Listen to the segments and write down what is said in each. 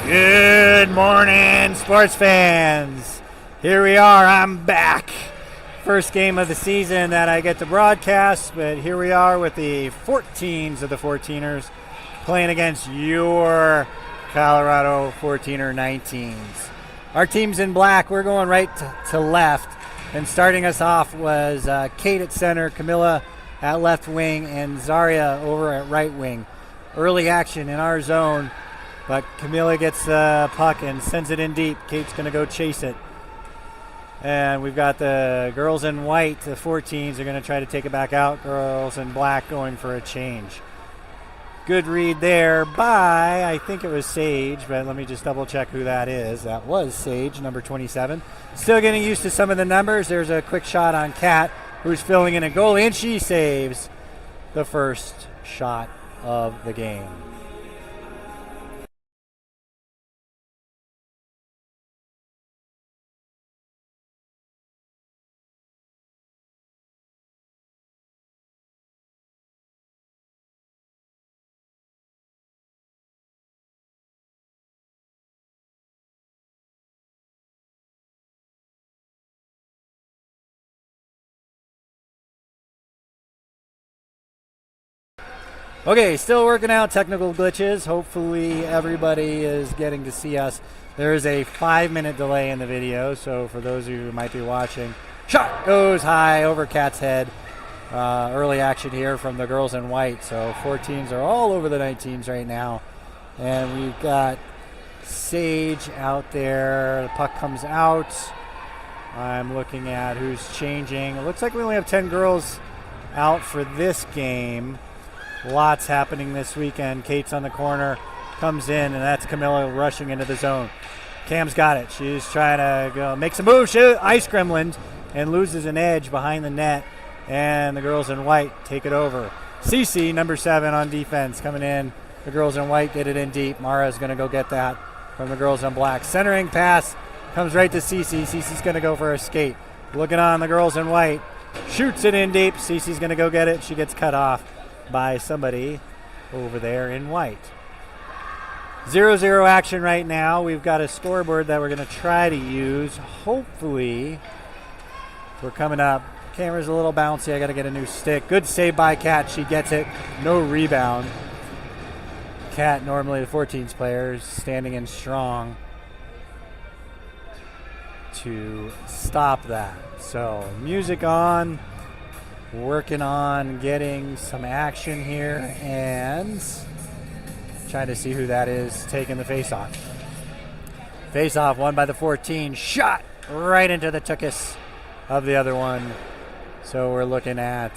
Good morning, sports fans. Here we are. I'm back. First game of the season that I get to broadcast, but here we are with the 14s of the 14ers playing against your Colorado 14er 19s. Our team's in black. We're going right to left. And starting us off was Kate at center, Camilla at left wing, and Zaria over at right wing. Early action in our zone. But Camilla gets the puck and sends it in deep. Kate's going to go chase it. And we've got the girls in white, the 14s, are going to try to take it back out. Girls in black going for a change. Good read there by, I think it was Sage, but let me just double check who that is. That was Sage, number 27. Still getting used to some of the numbers. There's a quick shot on Kat, who's filling in a goalie, and she saves the first shot of the game. Okay, still working out technical glitches. Hopefully everybody is getting to see us. There is a 5-minute delay in the video, so for those of you who might be watching, shot goes high over Kat's head. Early action here from the girls in white. So 14s are all over the 19s right now. And we've got Sage out there. The puck comes out. I'm looking at who's changing. It looks like we only have 10 girls out for this game. Lots happening this weekend. Kate's on the corner, comes in, and that's Camilla rushing into the zone. Cam's got it. She's trying to go make some moves. She ice gremlined and loses an edge behind the net, and the girls in white take it over. Cece, number 7 on defense, coming in. The girls in white get it in deep. Mara's going to go get that from the girls in black. Centering pass comes right to Cece. Cece's going to go for a skate. Looking on the girls in white. Shoots it in deep. Cece's going to go get it. She gets cut off by somebody over there in white. 0-0 action right now. We've got a scoreboard that we're going to try to use. Hopefully, we're coming up. Camera's a little bouncy. I got to get a new stick. Good save by Kat. She gets it. No rebound. Kat, normally the 14s player, standing in strong to stop that. So, music on. Working on getting some action here and trying to see who that is taking the face-off. Face-off won by the 14. Shot right into the tuchus of the other one. So we're looking at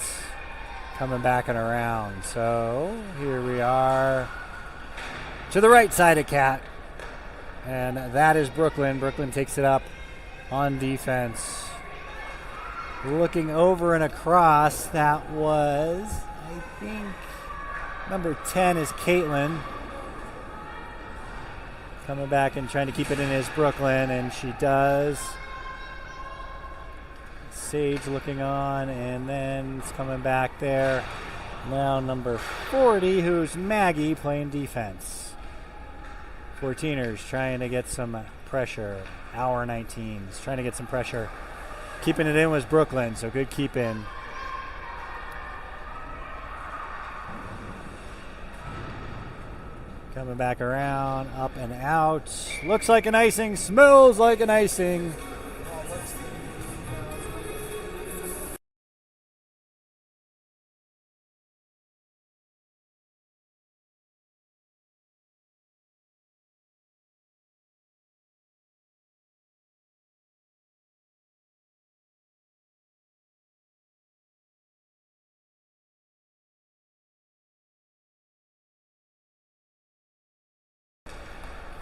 coming back and around. So here we are to the right side of Kat. And that is Brooklyn. Brooklyn takes it up on defense. Looking over and across, that was, I think, number 10 is Caitlin. Coming back and trying to keep it in is Brooklyn, and she does. Sage looking on, and then it's coming back there. Now number 40, who's Maggie, playing defense. 14ers trying to get some pressure. Our 19s trying to get some pressure. Keeping it in was Brooklyn, so good keep in. Coming back around, up and out. Looks like an icing, smells like an icing.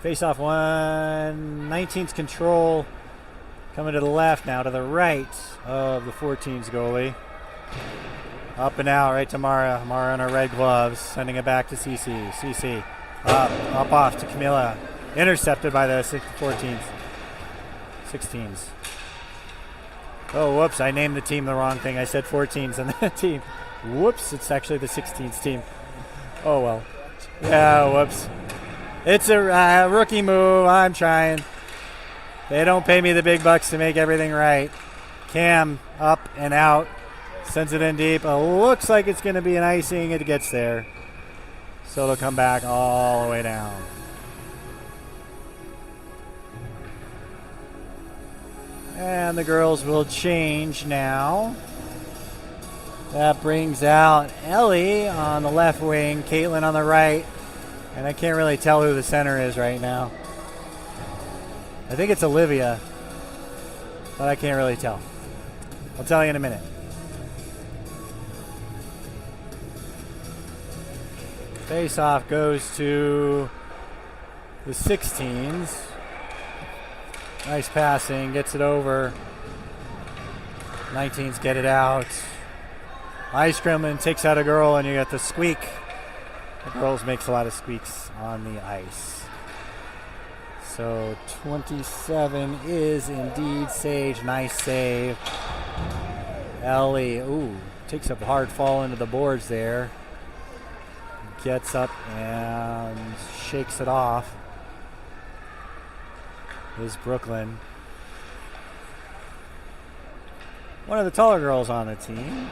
Face-off one, 19's control. Coming to the left now, to the right of the 14's goalie. Up and out, right to Mara. Mara in her red gloves, sending it back to Cece. Cece up off to Camilla. Intercepted by the 14's. 16's. Oh, whoops, I named the team the wrong thing. I said 14's on the team. Whoops, it's actually the 16's team. Oh, well. Yeah, whoops. It's a rookie move. I'm trying. They don't pay me the big bucks to make everything right. Cam up and out. Sends it in deep. Looks like it's going to be an icing. It gets there. So it'll come back all the way down. And the girls will change now. That brings out Ellie on the left wing, Caitlin on the right. And I can't really tell who the center is right now. I think it's Olivia, but I can't really tell. I'll tell you in a minute. Face-off goes to the 16s. Nice passing, gets it over. 19s get it out. Ice Gremlin takes out a girl, and you got the squeak. The girls makes a lot of squeaks on the ice. So 27 is indeed Sage. Nice save. Ellie, takes a hard fall into the boards there. Gets up and shakes it off. Is Brooklyn. One of the taller girls on the team.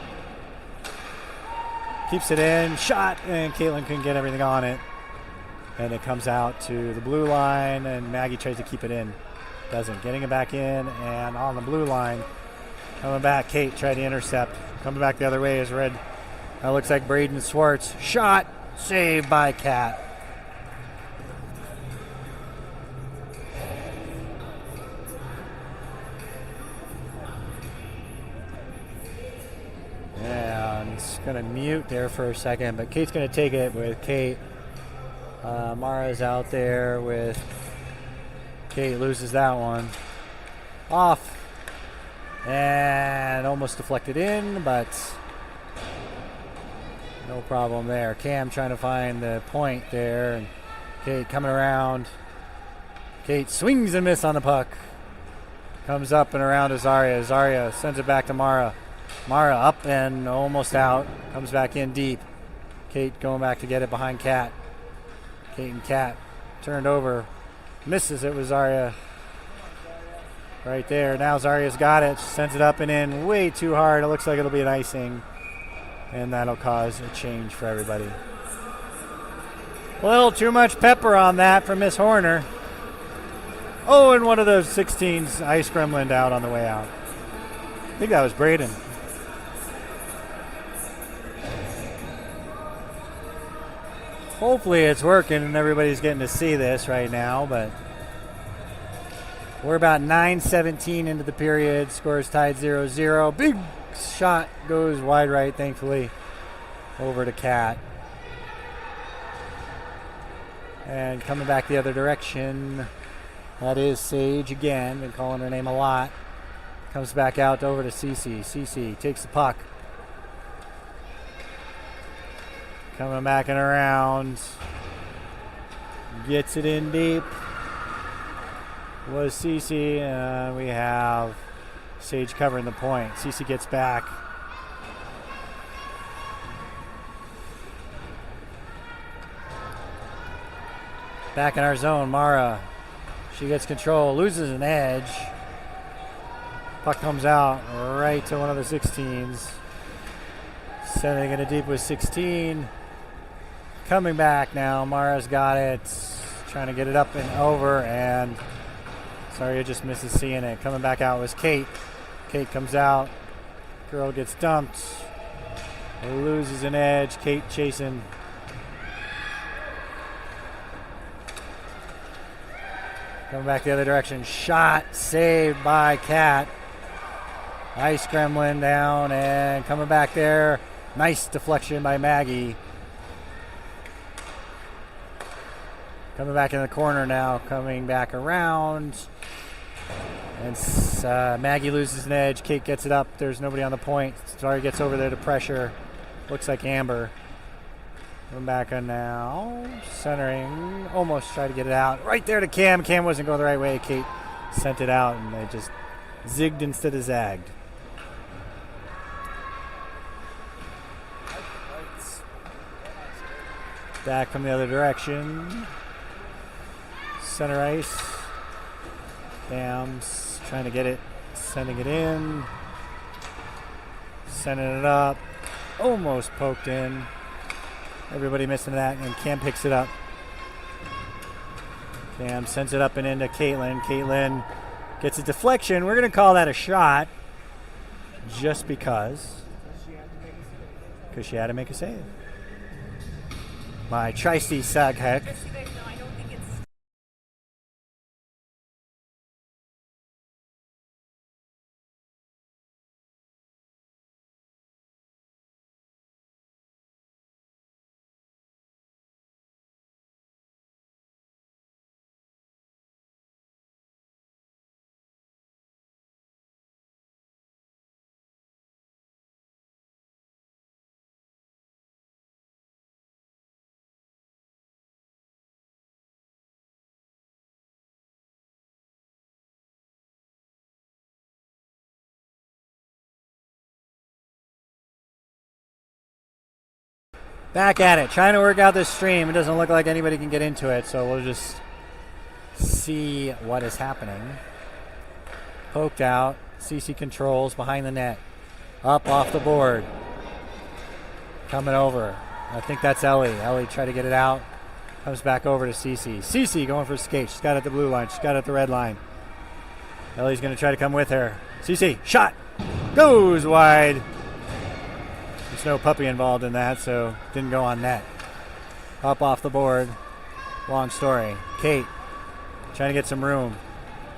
Keeps it in, shot, and Caitlin couldn't get everything on it. And it comes out to the blue line, and Maggie tries to keep it in. Doesn't. Getting it back in, and on the blue line. Coming back, Kate tried to intercept. Coming back the other way is Red. That looks like Braden Swartz. Shot, saved by Kat. And it's going to mute there for a second, but Kate's going to take it with Kate. Mara's out there with Kate, loses that one. Off. And almost deflected in, but no problem there. Cam trying to find the point there. And Kate coming around. Kate swings and miss on the puck. Comes up and around to Zarya. Zarya sends it back to Mara. Mara up and almost out. Comes back in deep. Kate going back to get it behind Kat. Kate and Kat turned over. Misses it with Zarya. Right there. Now Zarya's got it. Sends it up and in way too hard. It looks like it'll be an icing. And that'll cause a change for everybody. A little too much pepper on that for Miss Horner. Oh, and one of those 16s Ice Gremlin out on the way out. I think that was Braden. Hopefully it's working and everybody's getting to see this right now, but we're about 9:17 into the period. Scores tied 0-0. Big shot goes wide right, thankfully, over to Kat. And coming back the other direction, that is Sage again. Been calling her name a lot. Comes back out over to Cece. Cece takes the puck. Coming back and around. Gets it in deep. Was Cece, and we have Sage covering the point. Cece gets back. Back in our zone, Mara. She gets control, loses an edge. Puck comes out right to one of the 16s. Sending it deep with 16. Coming back now, Mara's got it. Trying to get it up and over, and Zarya just misses seeing it. Coming back out was Kate. Kate comes out. Girl gets dumped. Loses an edge. Kate chasing. Coming back the other direction. Shot saved by Kat. Ice Gremlin down and coming back there. Nice deflection by Maggie. Coming back in the corner now. Coming back around. And Maggie loses an edge. Kate gets it up. There's nobody on the point. Zarya gets over there to pressure. Looks like Amber. Coming back on now. Centering. Almost tried to get it out. Right there to Cam. Cam wasn't going the right way. Kate sent it out and they just zigged instead of zagged. Back from the other direction. center ice. Cam's trying to get it, sending it in. Sending it up. Almost poked in. Everybody missing that, and Cam picks it up. Cam sends it up and into Caitlin. Caitlin gets a deflection. We're going to call that a shot just because she had to make a save. My Tri-C Saghek. Back at it, trying to work out this stream. It doesn't look like anybody can get into it, so we'll just see what is happening. Poked out. CC controls behind the net. Up off the board. Coming over. I think that's Ellie. Ellie tried to get it out. Comes back over to CC. CC going for a skate. She's got it at the blue line. She's got it at the red line. Ellie's going to try to come with her. CC, shot. Goes wide. There's no puppy involved in that, so didn't go on net. Up off the board. Long story. Kate trying to get some room.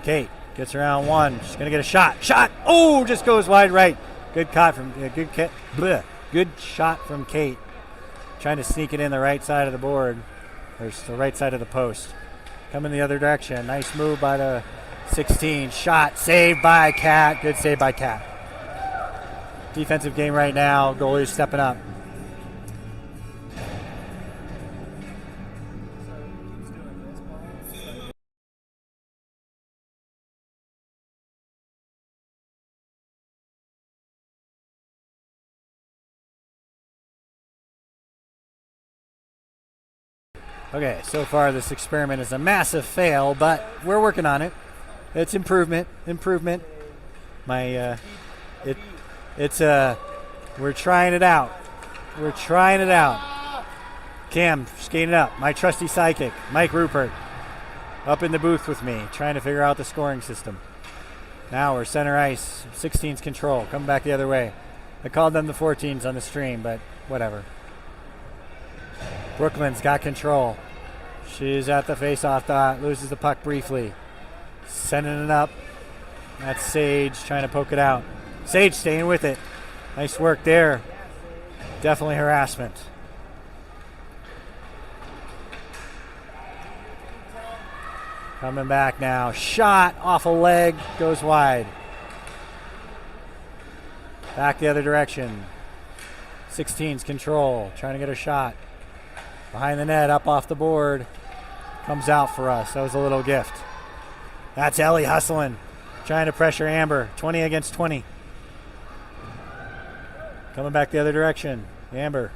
Kate gets around one. She's going to get a shot. Shot! Oh, just goes wide right. Good shot from Kate. Trying to sneak it in the right side of the board. Or the right side of the post. Coming the other direction. Nice move by the 16. Shot. Saved by Kat. Good save by Kat. Defensive game right now. Goalie's stepping up. Okay, so far this experiment is a massive fail, but we're working on it. It's improvement. We're trying it out. Cam skating up. My trusty sidekick, Mike Rupert, up in the booth with me, trying to figure out the scoring system. Now we're center ice, 16's control, coming back the other way. I called them the 14s on the stream, but whatever. Brooklyn's got control. She's at the face-off dot, loses the puck briefly. Sending it up. That's Sage trying to poke it out. Sage staying with it. Nice work there. Definitely harassment. Coming back now. Shot off a leg. Goes wide. Back the other direction. 16's control. Trying to get a shot. Behind the net. Up off the board. Comes out for us. That was a little gift. That's Ellie hustling. Trying to pressure Amber. 20 against 20. Coming back the other direction. Amber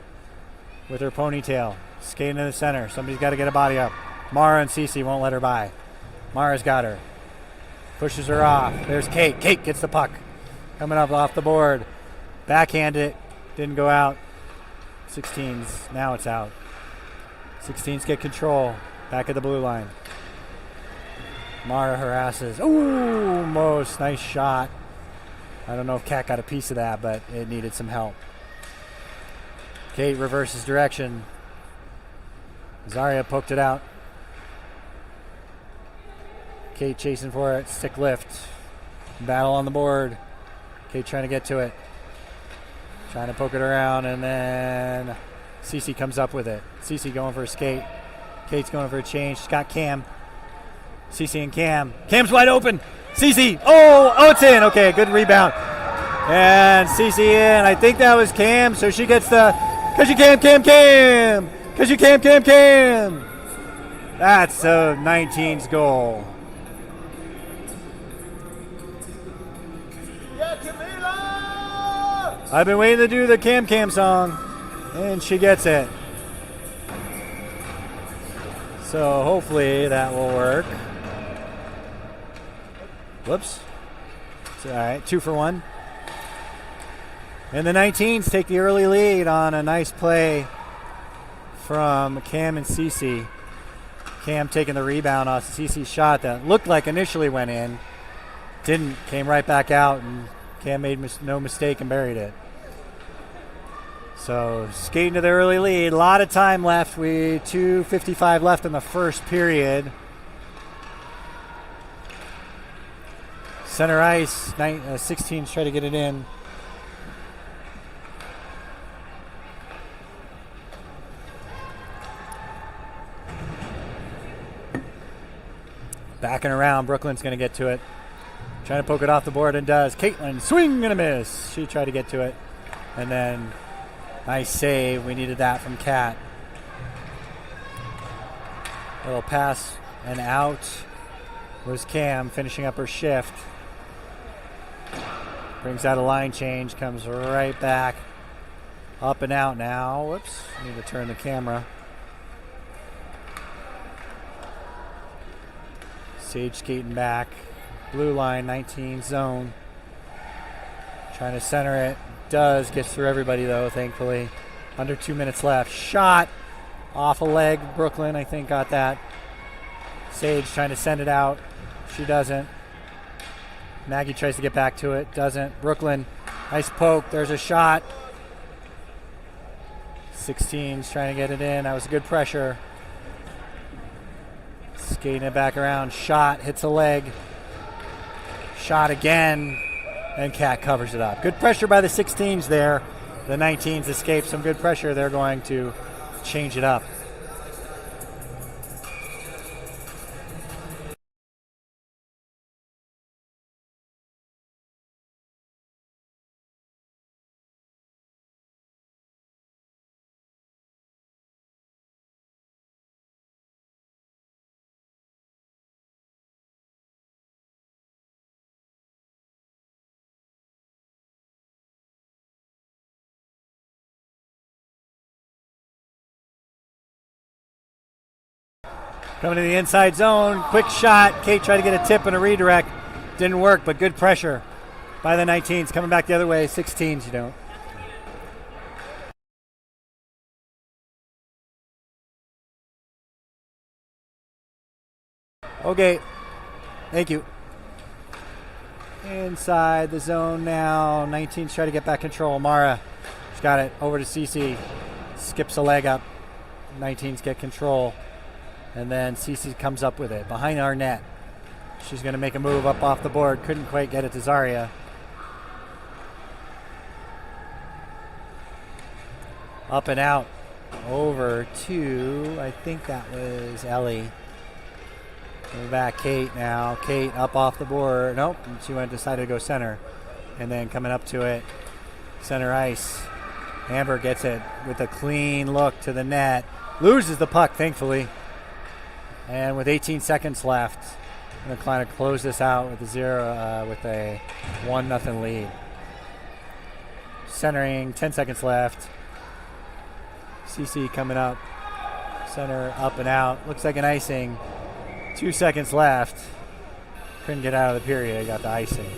with her ponytail. Skating to the center. Somebody's got to get a body up. Mara and Cece won't let her by. Mara's got her. Pushes her off. There's Kate. Kate gets the puck. Coming up off the board. Backhand it. Didn't go out. 16's. Now it's out. 16's get control. Back at the blue line. Mara harasses. Ooh, almost. Nice shot. I don't know if Kat got a piece of that, but it needed some help. Kate reverses direction. Zarya poked it out. Kate chasing for it. Stick lift. Battle on the board. Kate trying to get to it. Trying to poke it around, and then Cece comes up with it. Cece going for a skate. Kate's going for a change. She's got Cam. Cece and Cam. Cam's wide open. Cece. Oh, it's in. Okay, good rebound. And Cece in. I think that was Cam, so she gets the... Because you Cam. Because you Cam. That's the 19's goal. I've been waiting to do the Cam song, and she gets it. So hopefully that will work. Whoops. It's all right, 2 for 1. And the 19s take the early lead on a nice play from Cam and Cece. Cam taking the rebound off Cece's shot that looked like initially went in. Didn't, came right back out, and Cam made no mistake and buried it. So skating to the early lead. A lot of time left. 2:55 left in the first period. Center ice, 16s try to get it in. Backing around, Brooklyn's going to get to it. Trying to poke it off the board and does. Caitlin, swing and a miss. She tried to get to it. And then, nice save. We needed that from Kat. Little pass and out was Cam finishing up her shift. Brings out a line change, comes right back. Up and out now. Whoops, need to turn the camera. Sage skating back. Blue line, 19 zone. Trying to center it. Does. Gets through everybody, though, thankfully. Under 2 minutes left. Shot off a leg. Brooklyn, I think, got that. Sage trying to send it out. She doesn't. Maggie tries to get back to it. Doesn't. Brooklyn, nice poke. There's a shot. 16's trying to get it in. That was good pressure. Skating it back around. Shot. Hits a leg. Shot again. And Kat covers it up. Good pressure by the 16s there. The 19s escape some good pressure. They're going to change it up. Coming to the inside zone, quick shot. Kate tried to get a tip and a redirect. Didn't work, but good pressure by the 19s. Coming back the other way, 16s, you don't. Okay, thank you. Inside the zone now. 19s try to get back control. Mara, she's got it over to Cece. Skips a leg up. 19s get control. And then Cece comes up with it behind our net. She's going to make a move up off the board. Couldn't quite get it to Zaria. Up and out. Over to, I think that was Ellie. We're back Kate now. Kate up off the board. Nope. She decided to go center. And then coming up to it. Center ice. Amber gets it with a clean look to the net. Loses the puck, thankfully. And with 18 seconds left, I'm going to kind of close this out with a 1-0 lead. Centering, 10 seconds left. CC coming up. Center up and out. Looks like an icing. 2 seconds left. Couldn't get out of the period. Got the icing.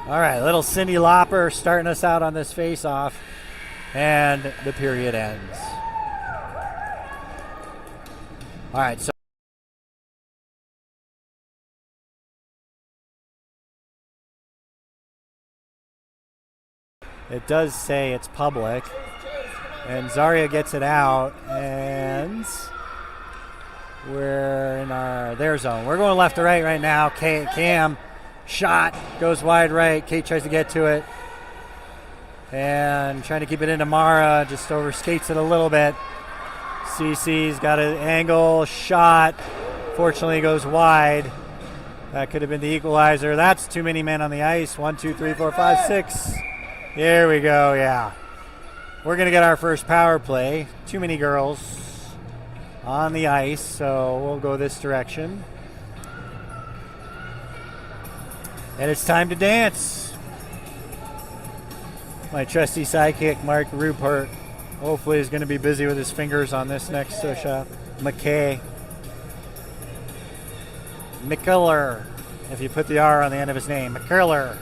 All right, little Cindy Lauper starting us out on this face-off, and the period ends. All right, so it does say it's public, and Zaria gets it out, and we're in their zone. We're going left to right now. Cam. Shot goes wide right. Kate tries to get to it. And trying to keep it into Mara. Just overskates it a little bit. CC's got an angle. Shot. Fortunately goes wide. That could have been the equalizer. That's too many men on the ice. 1, 2, 3, 4, 5, 6. Here we go, yeah. we're going to get our first power play. Too many girls on the ice, so we'll go this direction. And it's time to dance. My trusty sidekick, Mark Rupert, hopefully is going to be busy with his fingers on this next shot. McKay. McKiller, if you put the R on the end of his name. McKiller.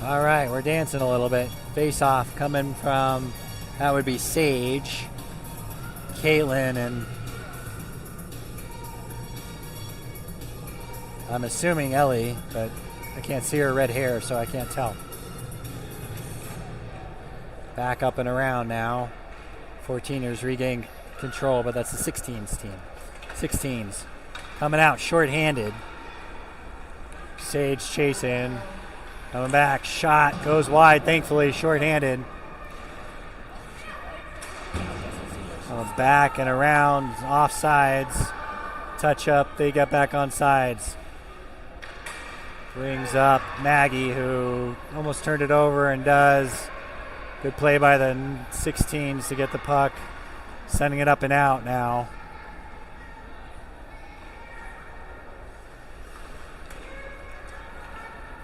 All right, we're dancing a little bit. Face off coming from, that would be Sage, Caitlin, and I'm assuming Ellie, but I can't see her red hair, so I can't tell. Back up and around now. 14ers regain control, but that's the 16s team. 16s coming out short-handed. Sage chasing. Coming back, shot, goes wide, thankfully, short-handed. Back and around, offsides. Touch up, they get back on sides. Brings up Maggie, who almost turned it over and does. Good play by the 16s to get the puck. Sending it up and out now.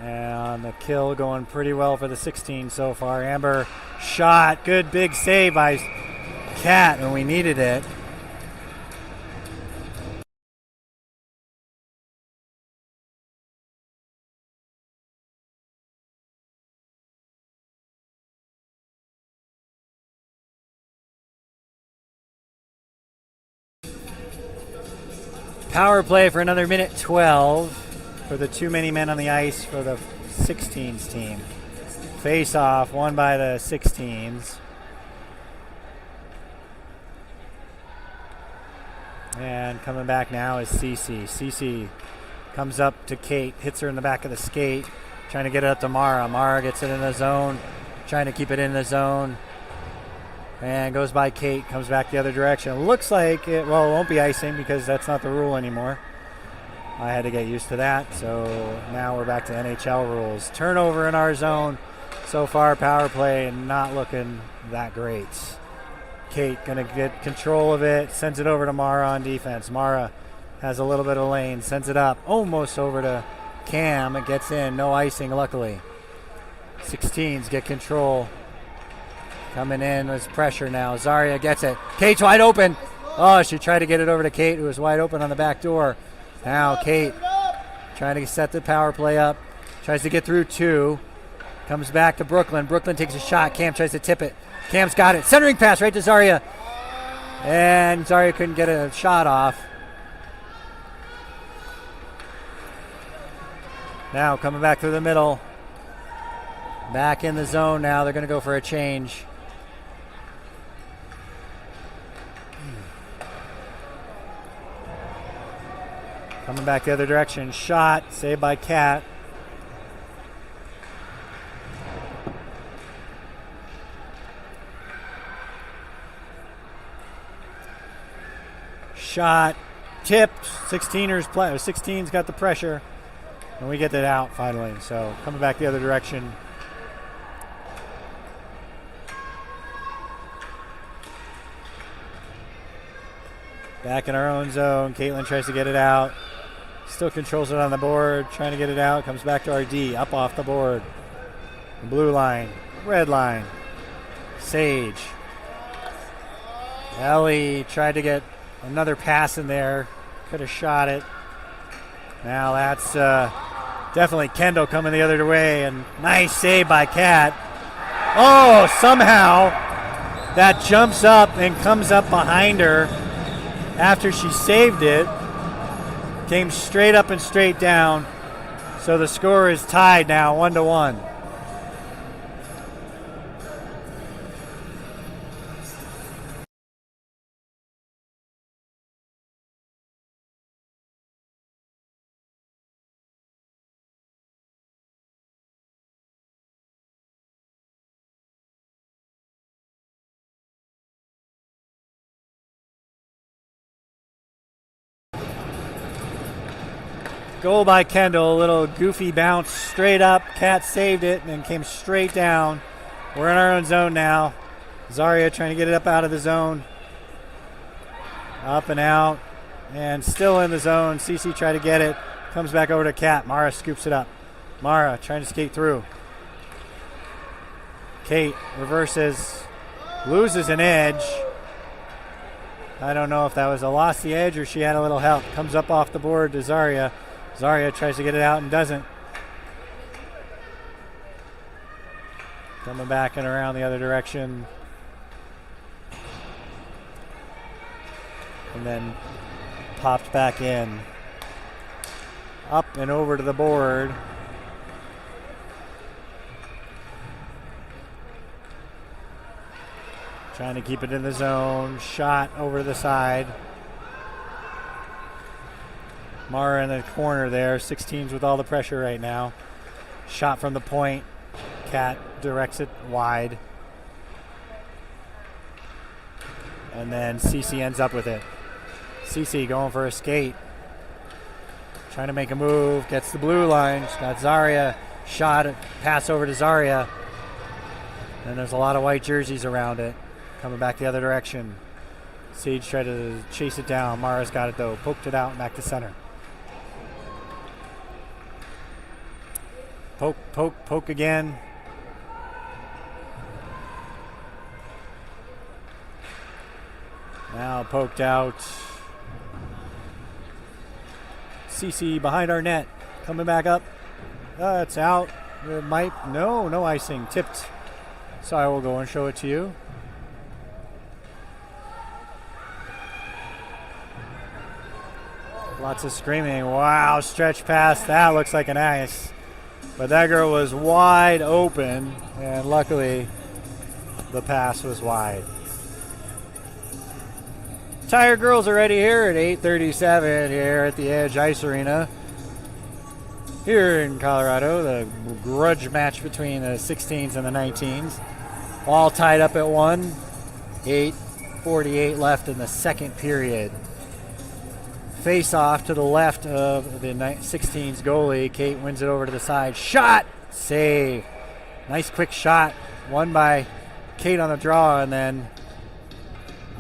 And the kill going pretty well for the 16 so far. Amber shot. Good big save by Kat when we needed it. Power play for another minute 12. For the too many men on the ice for the 16s team. Face off, won by the 16s. And coming back now is Cece. Cece comes up to Kate, hits her in the back of the skate, trying to get it up to Mara. Mara gets it in the zone, trying to keep it in the zone. And goes by Kate, comes back the other direction. Looks like it won't be icing because that's not the rule anymore. I had to get used to that, so now we're back to NHL rules. Turnover in our zone. So far, power play not looking that great. Kate going to get control of it, sends it over to Mara on defense. Mara has a little bit of lane, sends it up, almost over to Cam. It gets in, no icing, luckily. 16s get control. Coming in with pressure now. Zarya gets it. Kate's wide open. Oh, she tried to get it over to Kate, who was wide open on the back door. Now Kate trying to set the power play up. Tries to get through two. Comes back to Brooklyn. Brooklyn takes a shot. Cam tries to tip it. Cam's got it. Centering pass right to Zarya. And Zarya couldn't get a shot off. Now coming back through the middle. Back in the zone now. They're going to go for a change. Coming back the other direction. Shot. Saved by Kat. Shot. Tipped. 16's got the pressure. And we get that out finally. So coming back the other direction. Back in our own zone. Caitlin tries to get it out. Still controls it on the board. Trying to get it out. Comes back to RD. Up off the board. Blue line. Red line. Sage. Ellie tried to get another pass in there. Could have shot it. Now that's definitely Kendall coming the other way. And nice save by Kat. Oh, somehow that jumps up and comes up behind her after she saved it. Came straight up and straight down. So the score is tied now, 1-1. Goal by Kendall. A little goofy bounce straight up. Cat saved it and then came straight down. We're in our own zone now. Zaria trying to get it up out of the zone. Up and out. And still in the zone. Cece tried to get it. Comes back over to Cat. Mara scoops it up. Mara trying to skate through. Kate reverses. Loses an edge. I don't know if that was a lost the edge or she had a little help. Comes up off the board to Zaria. Zaria tries to get it out and doesn't. Coming back and around the other direction. And then popped back in. Up and over to the board. Trying to keep it in the zone. Shot over to the side. Mara in the corner there. 16s with all the pressure right now. Shot from the point. Cat directs it wide. And then Cece ends up with it. Cece going for a skate. Trying to make a move. Gets the blue line. She's got Zaria. Shot. Pass over to Zaria. And there's a lot of white jerseys around it. Coming back the other direction. Sage tried to chase it down. Mara's got it though. Poked it out back to center. Poke, poke, poke again. Now poked out. Cece behind our net. Coming back up. It's out. It might. No icing. Tipped. So I will go and show it to you. Lots of screaming. Wow, stretch pass. That looks like an ice. But that girl was wide open, and luckily the pass was wide. Tired Girls already here at 8:37 here at the Edge Ice Arena. Here in Colorado, the grudge match between the 16s and the 19s. All tied up at 1. 8:48 left in the second period. Face off to the left of the 16's goalie. Kate wins it over to the side. Shot! Save. Nice quick shot. Won by Kate on the draw, and then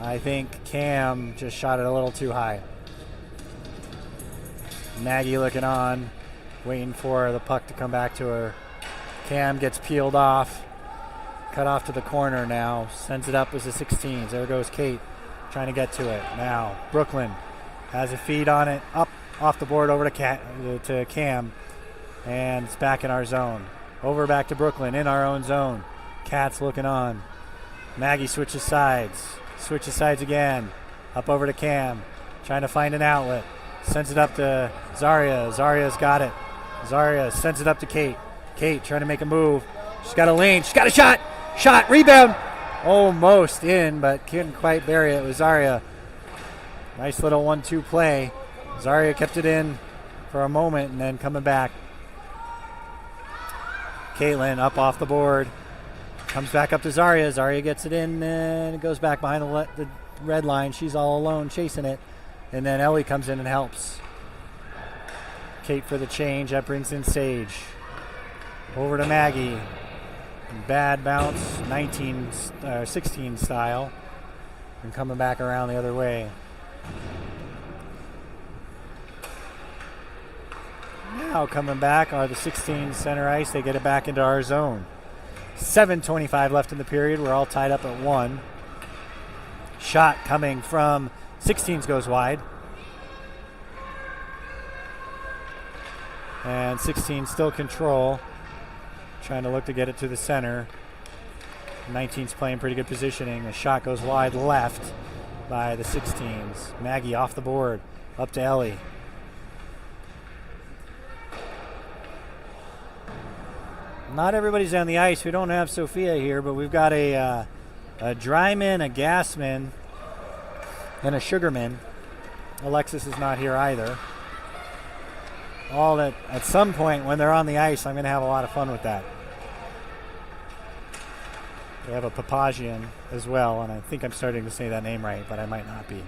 I think Cam just shot it a little too high. Maggie looking on, waiting for the puck to come back to her. Cam gets peeled off. Cut off to the corner now. Sends it up as the 16s. There goes Kate trying to get to it. Now Brooklyn has a feed on it, up off the board over to Cam, and it's back in our zone. Over back to Brooklyn in our own zone. Cat's looking on. Maggie switches sides again. Up over to Cam, trying to find an outlet. Sends it up to Zaria. Zaria's got it. Zaria sends it up to Kate. Kate trying to make a move. She's got a lane. She's got a shot. Shot. Rebound. Almost in, but couldn't quite bury it with Zaria. Nice little 1-2 play. Zaria kept it in for a moment and then coming back. Caitlin up off the board. Comes back up to Zaria. Zaria gets it in and it goes back behind the red line. She's all alone chasing it. And then Ellie comes in and helps. Kate for the change. That brings in Sage. Over to Maggie. Bad bounce. 16 style. And coming back around the other way. Now coming back are the 16 center ice. They get it back into our zone. 7:25 left in the period. We're all tied up at 1. Shot coming from 16s goes wide. And 16 still control. Trying to look to get it to the center. 19's playing pretty good positioning. The shot goes wide left by the 16s. Maggie off the board. Up to Ellie. Not everybody's on the ice. We don't have Sophia here, but we've got a dryman, a gasman, and a sugarman. Alexis is not here either. All that at some point when they're on the ice, I'm going to have a lot of fun with that. We have a Papagian as well, and I think I'm starting to say that name right, but I might not be.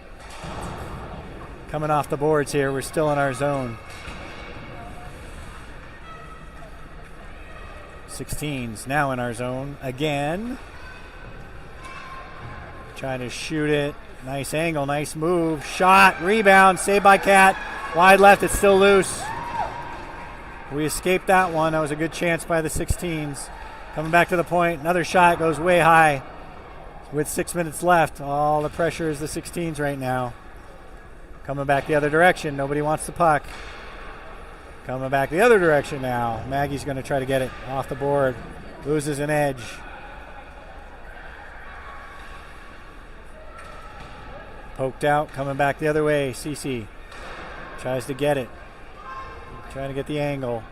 Coming off the boards here, we're still in our zone. 16's now in our zone again. Trying to shoot it. Nice angle, nice move. Shot, rebound, saved by Cat. Wide left, it's still loose. We escaped that one. That was a good chance by the 16's. Coming back to the point. Another shot goes way high. With 6 minutes left, all the pressure is the 16's right now. Coming back the other direction. Nobody wants the puck. Coming back the other direction now. Maggie's going to try to get it off the board. Loses an edge. Poked out. Coming back the other way. Cece tries to get it. Trying to get the angle.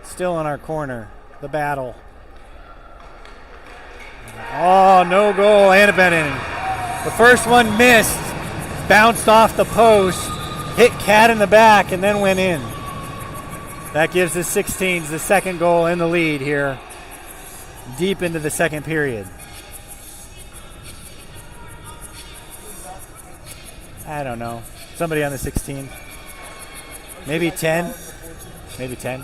Still in our corner. The battle. Oh, no goal. Anna Benning. The first one missed. Bounced off the post. Hit Cat in the back and then went in. That gives the 16's the second goal in the lead here. Deep into the second period. I don't know. Somebody on the 16. Maybe 10. Maybe 10.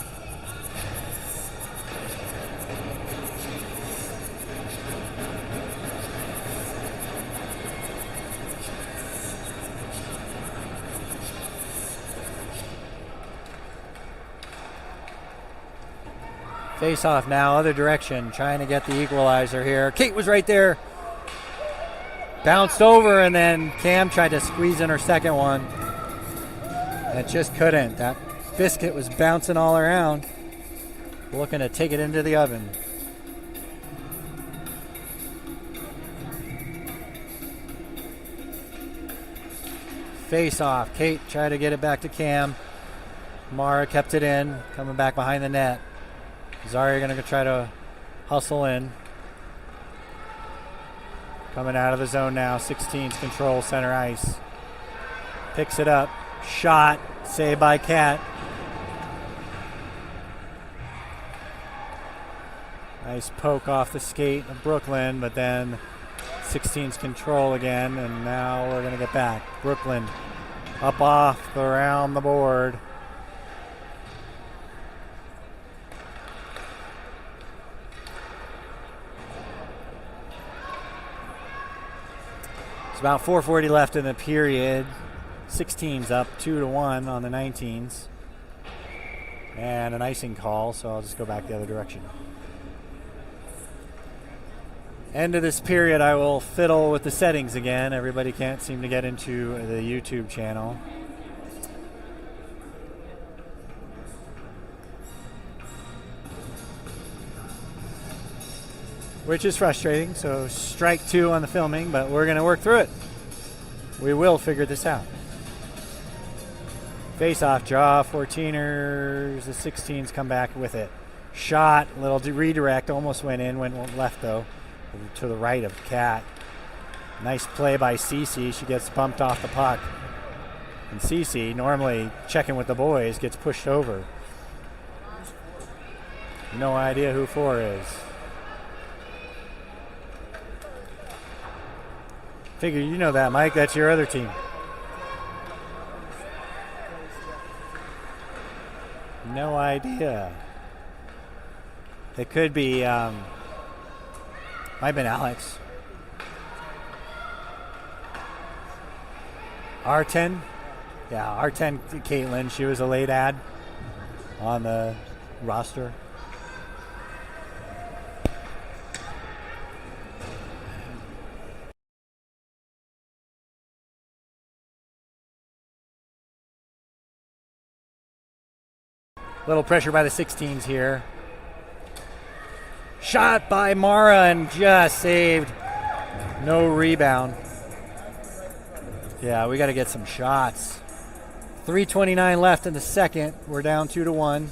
Face off now, other direction, trying to get the equalizer here. Kate was right there. Bounced over, and then Cam tried to squeeze in her second one. It just couldn't. That biscuit was bouncing all around. Looking to take it into the oven. Face off. Kate tried to get it back to Cam. Mara kept it in, coming back behind the net. Zarya going to try to hustle in. Coming out of the zone now. 16's control center ice. Picks it up. Shot. Saved by Cat. Nice poke off the skate of Brooklyn, but then 16's control again, and now we're going to get back. Brooklyn up off around the board. It's about 4:40 left in the period. 16's up 2-1 on the 19's. And an icing call, so I'll just go back the other direction. End of this period, I will fiddle with the settings again. Everybody can't seem to get into the YouTube channel. Which is frustrating, so strike 2 on the filming, but we're going to work through it. We will figure this out. Face-off draw, 14ers, the 16's come back with it. Shot, little redirect, almost went in, went left though, to the right of Cat. Nice play by Cece, she gets bumped off the puck. And Cece, normally checking with the boys, gets pushed over. No idea who 4 is. Figure you know that, Mike. That's your other team. No idea. It could be, might have been Alex. R10. Yeah, R10 Caitlin. She was a late ad on the roster. Little pressure by the 16's here. Shot by Mara and just saved. No rebound. Yeah, we got to get some shots. 3:29 left in the second. We're down 2-1.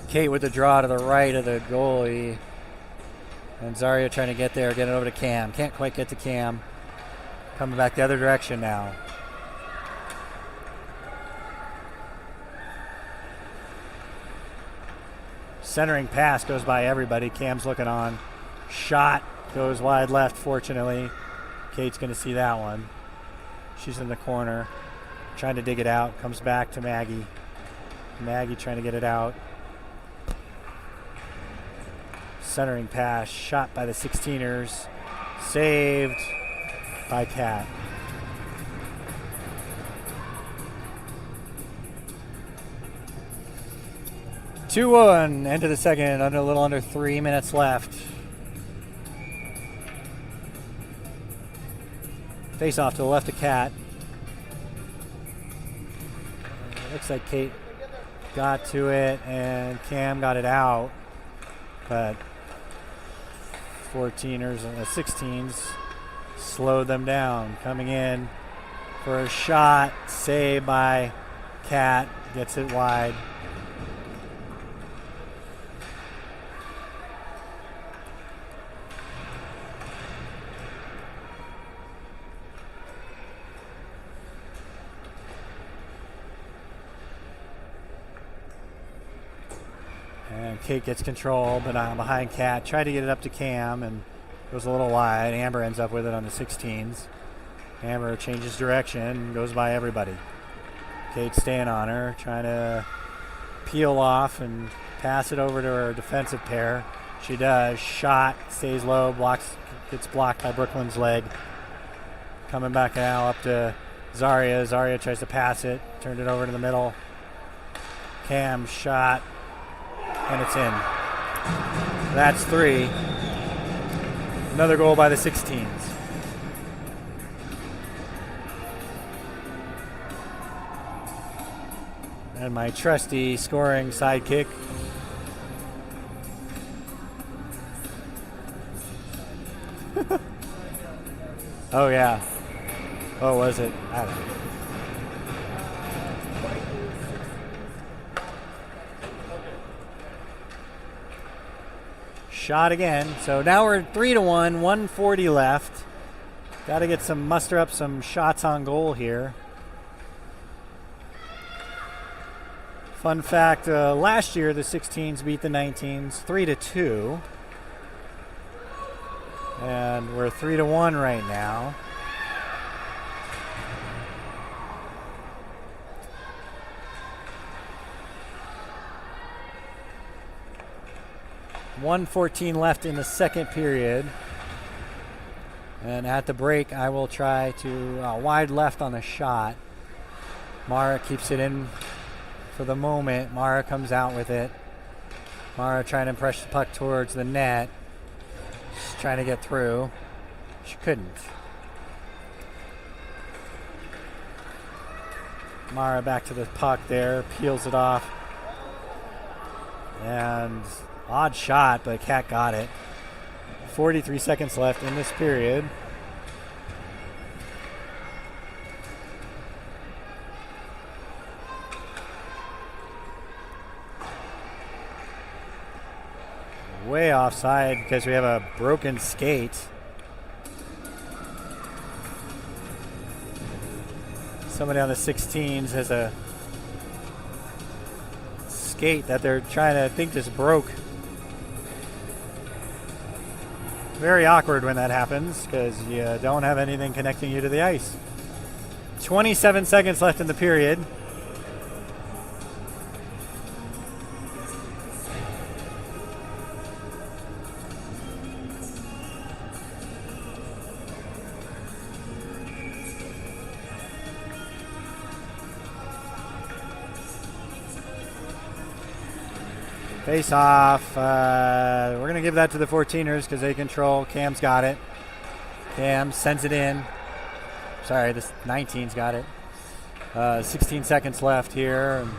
Kate with the draw to the right of the goalie. And Zarya trying to get there, get it over to Cam. Can't quite get to Cam. Coming back the other direction now. Centering pass goes by everybody. Cam's looking on. Shot goes wide left, fortunately. Kate's going to see that one. She's in the corner. trying to dig it out. Comes back to Maggie. Maggie trying to get it out. Centering pass, shot by the 16ers. Saved by Kat. Two-one, end of the second, a little under 3 minutes left. Face off to the left of Kat. Looks like Kate got to it and Cam got it out, but 14ers and the 16s slowed them down. Coming in for a shot, saved by Kat, gets it wide. And Kate gets control, but behind Kat. Tried to get it up to Cam and goes a little wide. Amber ends up with it on the 16s. Amber changes direction and goes by everybody. Kate staying on her, trying to peel off and pass it over to her defensive pair. She does. Shot, stays low, gets blocked by Brooklyn's leg. Coming back now up to Zaria. Zaria tries to pass it, turned it over to the middle. Cam shot. And it's in. That's 3. Another goal by the 16s. And my trusty scoring sidekick. Oh, yeah. What was it? I don't know. Shot again. So now we're 3-1, 140 left. Got to muster up some shots on goal here. Fun fact, last year the 16s beat the 19s 3-2. And we're 3-1 right now. .114 left in the second period. And at the break, I will try to wide left on the shot. Mara keeps it in for the moment. Mara comes out with it. Mara trying to press the puck towards the net. She's trying to get through. She couldn't. Mara back to the puck there, peels it off. And odd shot, but Kat got it. 43 seconds left in this period. Way offside because we have a broken skate. Somebody on the 16s has a skate that they're trying to think just broke. Very awkward when that happens because you don't have anything connecting you to the ice. 27 seconds left in the period. Face off. We're going to give that to the 14ers because they control. Cam's got it. Cam sends it in. Sorry, this 19's got it. 16 seconds left here. And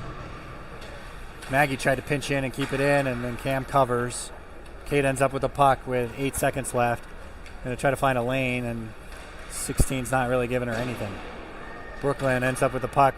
Maggie tried to pinch in and keep it in, and then Cam covers. Kate ends up with the puck with 8 seconds left. Going to try to find a lane, and 16's not really giving her anything. Brooklyn ends up with the puck with